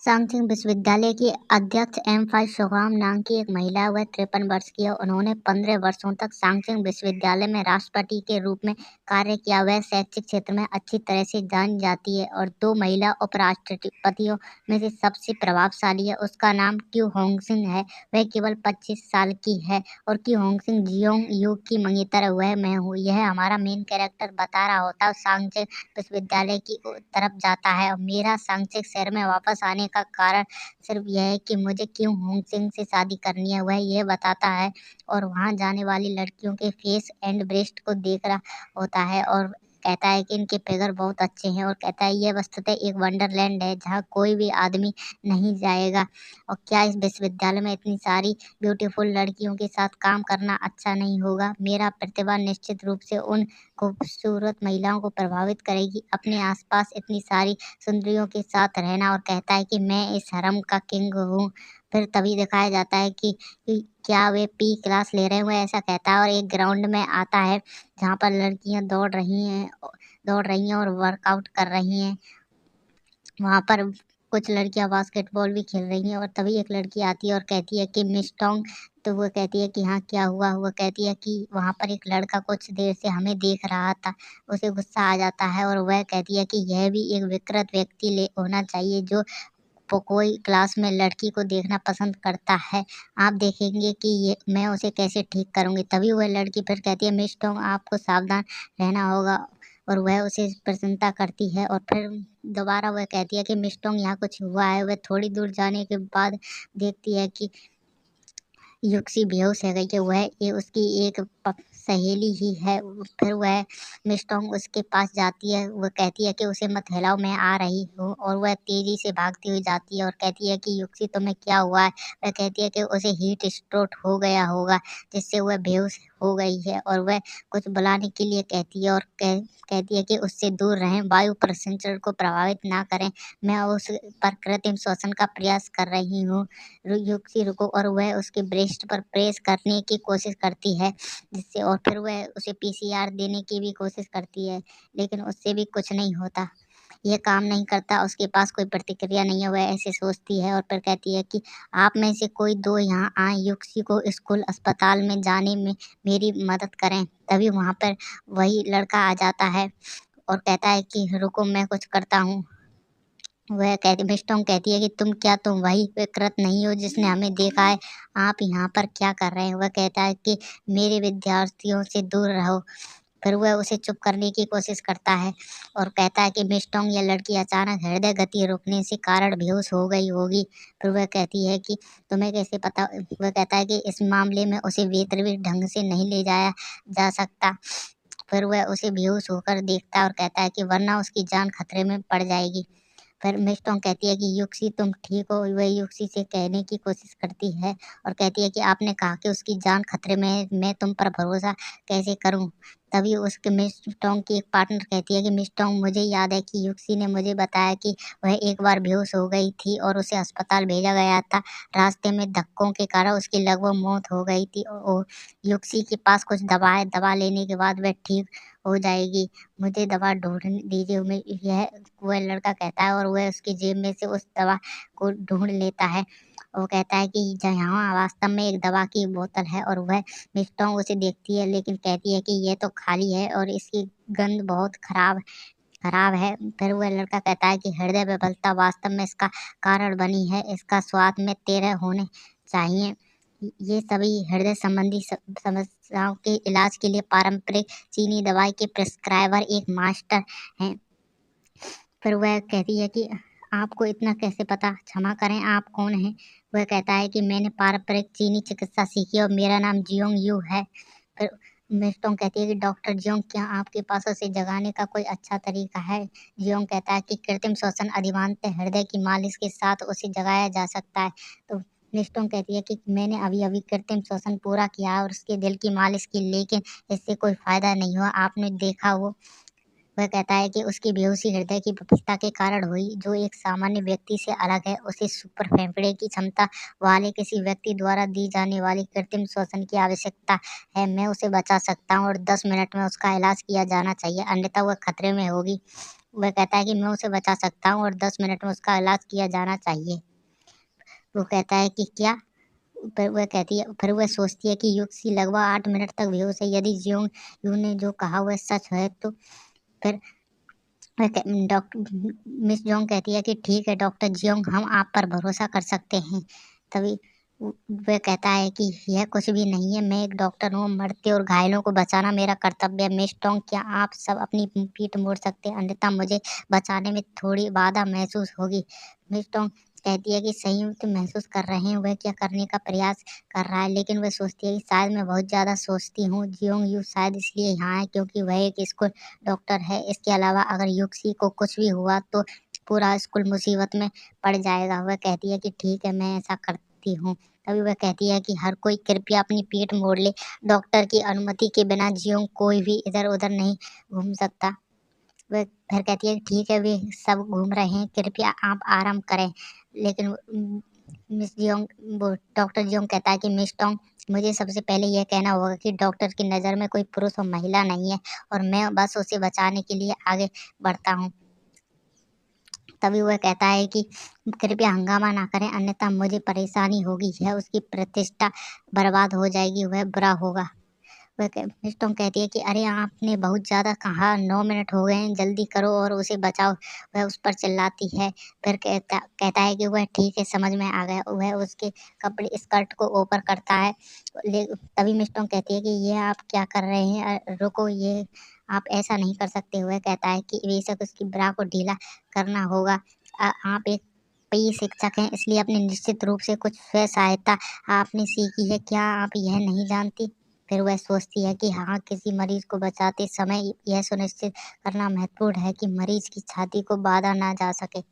सांगचिंग विश्वविद्यालय की अध्यक्ष एम5 शोगाम नाम की एक महिला है। वह 53 वर्ष की है। उन्होंने 15 वर्षों तक सांगचिंग विश्वविद्यालय में राष्ट्रपति के रूप में कार्य किया। वह शैक्षिक क्षेत्र में अच्छी तरह से जानी जाती है और 2 महिला उपराष्ट्रपतियों में से सबसे प्रभावशाली है। उसका नाम क्यू होंगसिंग है। वह केवल 25 साल की है और क्यू होंगसिंग जियोंग यू की मंगेतर है। वह मैं हूँ, यह हमारा मेन कैरेक्टर बता रहा होता है। सांगचिंग विश्वविद्यालय की तरफ जाता है और मेरा सांगचिंग शहर में वापस आने का कारण सिर्फ यह है कि मुझे क्यों होंगसिंग से शादी करनी है, वह यह बताता है और वहां जाने वाली लड़कियों के फेस एंड ब्रेस्ट को देख रहा होता है और कहता है कि इनके फिगर बहुत अच्छे हैं और कहता है यह वस्तुतः एक वंडरलैंड है जहाँ कोई भी आदमी नहीं जाएगा। और क्या इस विश्वविद्यालय में इतनी सारी ब्यूटीफुल लड़कियों के साथ काम करना अच्छा नहीं होगा? मेरा प्रतिभा निश्चित रूप से उन खूबसूरत महिलाओं को प्रभावित करेगी। अपने आसपास इतनी सारी सुंदरियों के साथ रहना और कहता है कि मैं इस हरम का किंग हूँ। फिर तभी दिखाया जाता है कि क्या वे पी क्लास ले रहे हुए, ऐसा कहता है और एक ग्राउंड में आता है जहाँ पर लड़कियां दौड़ रही हैं और वर्कआउट कर रही हैं। वहाँ पर कुछ लड़कियां बास्केटबॉल भी खेल रही हैं और तभी एक लड़की आती है और कहती है कि मिस टोंग। तो वो कहती है कि हाँ क्या हुआ? वो कहती है कि वहाँ पर एक लड़का कुछ देर से हमें देख रहा था। उसे गुस्सा आ जाता है और वह कहती है कि यह भी एक विकृत व्यक्ति ले होना चाहिए जो कोई क्लास में लड़की को देखना पसंद करता है। आप देखेंगे कि ये मैं उसे कैसे ठीक करूंगी। तभी वह लड़की फिर कहती है मिस टोंग आपको सावधान रहना होगा और वह उसे प्रसन्नता करती है और फिर दोबारा वह कहती है कि मिस टोंग यहाँ कुछ हुआ है। वह थोड़ी दूर जाने के बाद देखती है कि युक्सी बेहोश है गई कि वह ये उसकी एक सहेली ही है। फिर वह मिस्टोंग उसके पास जाती है। वह कहती है कि उसे मत हिलाओ, मैं आ रही हूँ और वह तेजी से भागती हुई जाती है और कहती है कि युक्सी तुम्हें क्या हुआ है? वह कहती है कि उसे हीट स्ट्रोक हो गया होगा जिससे वह बेहोश हो गई है और वह कुछ बुलाने के लिए कहती है और कहती है कि उससे दूर रहें, वायु प्रसंचरण को प्रभावित ना करें। मैं उस पर कृत्रिम श्वसन का प्रयास कर रही हूँ। युक्सी रुको और वह उसके ब्रेस्ट पर प्रेस करने की कोशिश करती है जिससे और फिर वह उसे पीसीआर देने की भी कोशिश करती है लेकिन उससे भी कुछ नहीं होता। यह काम नहीं करता, उसके पास कोई प्रतिक्रिया नहीं है। वह ऐसे सोचती है और फिर कहती है कि आप में से कोई दो यहाँ आए, युक्सी को स्कूल अस्पताल में जाने में मेरी मदद करें। तभी वहाँ पर वही लड़का आ जाता है और कहता है कि रुको मैं कुछ करता हूँ। वह कहती मिस्टोंग कहती है कि तुम वही विकृत नहीं हो जिसने हमें देखा है? आप यहाँ पर क्या कर रहे हैं? वह कहता है कि मेरे विद्यार्थियों से दूर रहो। फिर वह उसे चुप करने की कोशिश करता है और कहता है कि मिस्टोंग यह लड़की अचानक हृदय गति रुकने से कारण बेहोश हो गई होगी। फिर वह कहती है कि तुम्हें कैसे पता? वह कहता है कि इस मामले में उसे बेतरतीब ढंग से नहीं ले जाया जा सकता। फिर वह उसे बेहोश होकर देखता है और कहता है कि वरना उसकी जान खतरे में पड़ जाएगी। फिर मिस्टोंग कहती है कि युक्सी तुम ठीक हो? वह युक्सी से कहने की कोशिश करती है और कहती है कि आपने कहा कि उसकी जान खतरे में है, मैं तुम पर भरोसा कैसे करूं? तभी उसके मिस्टोंग की एक पार्टनर कहती है कि मिस्टोंग मुझे याद है कि युक्सी ने मुझे बताया कि वह एक बार बेहोश हो गई थी और उसे अस्पताल भेजा गया था। रास्ते में धक्कों के कारण उसकी लगभग मौत हो गई थी और युक्सी के पास कुछ दवा है, दवा लेने के बाद वह ठीक हो जाएगी। मुझे दवा ढूंढ दीजिए। यह वह लड़का कहता है और वह उसकी जेब में से उस दवा को ढूंढ लेता है। वो कहता है कि यहाँ वास्तव में एक दवा की बोतल है और वह मिस्टोंग उसे देखती है लेकिन कहती है कि यह तो खाली है और इसकी गंध बहुत खराब खराब है। फिर वह लड़का कहता है कि हृदय विफलता वास्तव में इसका कारण बनी है। इसका स्वाद में तेरह होने चाहिए। ये सभी हृदय संबंधी समस्याओं के इलाज के लिए पारंपरिक चीनी दवाई के प्रिस्क्राइबर एक मास्टर हैं। फिर वह कहती है कि आपको इतना कैसे पता? क्षमा करें, आप कौन हैं? वह कहता है कि मैंने पारंपरिक चीनी चिकित्सा सीखी और मेरा नाम जियोंग यू है। फिर मिस्टोंग कहती है कि डॉक्टर जियोंग क्या आपके पास उसे जगाने का कोई अच्छा तरीका है? जियोंग कहता है कि कृत्रिम श्वसन अधिमानतः हृदय की मालिश के साथ उसे जगाया जा सकता है। तो मिस्टोंग कहती है कि मैंने अभी अभी कृत्रिम श्वसन पूरा किया और उसके दिल की मालिश की लेकिन इससे कोई फायदा नहीं हुआ। आपने देखा वो वह कहता है कि उसकी बेहोशी हृदय की विफलता के कारण हुई, जो एक सामान्य व्यक्ति से अलग है। उसे सुपर फेफड़े की क्षमता वाले किसी व्यक्ति द्वारा दी जाने वाली कृत्रिम श्वसन की आवश्यकता है। मैं उसे बचा सकता हूँ और 10 मिनट में उसका इलाज किया जाना चाहिए, अन्यथा वह खतरे में होगी। वह कहता है कि मैं उसे बचा सकता हूँ और 10 मिनट में उसका इलाज किया जाना चाहिए। वो कहता है कि क्या? फिर वह सोचती है कि युक्सी लगभग 8 मिनट तक बेहोश है। यदि जियोंग यू ने जो कहा वह सच है तो फिर डॉक्टर मिस जोंग कहती है कि ठीक है डॉक्टर जियोंग, हम आप पर भरोसा कर सकते हैं। तभी वह कहता है कि यह कुछ भी नहीं है, मैं एक डॉक्टर हूँ, मरते और घायलों को बचाना मेरा कर्तव्य है। मिस टोंग, क्या आप सब अपनी पीठ मोड़ सकते हैं, अन्यथा मुझे बचाने में थोड़ी बाधा महसूस होगी। मिस टोंग कहती है कि संयुक्त महसूस कर रहे हैं। वह क्या करने का प्रयास कर रहा है, लेकिन वह सोचती है कि शायद मैं बहुत ज़्यादा सोचती हूँ। जियोंग यू शायद इसलिए यहाँ है क्योंकि वह एक स्कूल डॉक्टर है। इसके अलावा अगर युक्सी को कुछ भी हुआ तो पूरा स्कूल मुसीबत में पड़ जाएगा। वह कहती है कि ठीक है, मैं ऐसा करती हूँ। तभी वह कहती है कि हर कोई कृपया अपनी पीठ मोड़ ले। डॉक्टर की अनुमति के बिना जियोंग कोई भी इधर उधर नहीं घूम सकता। वह फिर कहती है कि ठीक है, वे सब घूम रहे हैं, कृपया आप आराम करें। लेकिन मिस जियोंग वो डॉक्टर जियोंग कहता है कि मिस टोंग, मुझे सबसे पहले यह कहना होगा कि डॉक्टर की नज़र में कोई पुरुष और महिला नहीं है और मैं बस उसे बचाने के लिए आगे बढ़ता हूँ। तभी वह कहता है कि कृपया हंगामा ना करें, अन्यथा मुझे परेशानी होगी, यह उसकी प्रतिष्ठा बर्बाद हो जाएगी, वह बुरा होगा। मिस टोंग कहती है कि अरे आपने बहुत ज़्यादा कहा, 9 मिनट हो गए हैं, जल्दी करो और उसे बचाओ। वह उस पर चिल्लाती है। फिर कहता है कि वह ठीक है, समझ में आ गया। वह उसके कपड़े स्कर्ट को ऊपर करता है। तभी मिस टोंग कहती है कि ये आप क्या कर रहे हैं, रुको, ये आप ऐसा नहीं कर सकते। वह कहता है कि बेशक उसकी ब्रा को ढीला करना होगा। आप एक पेय शिक्षक हैं, इसलिए अपने निश्चित रूप से कुछ स्व सहायता आपने सीखी है, क्या आप यह नहीं जानती? फिर वह सोचती है कि हाँ, किसी मरीज को बचाते समय यह सुनिश्चित करना महत्वपूर्ण है कि मरीज की छाती को बांधा ना जा सके।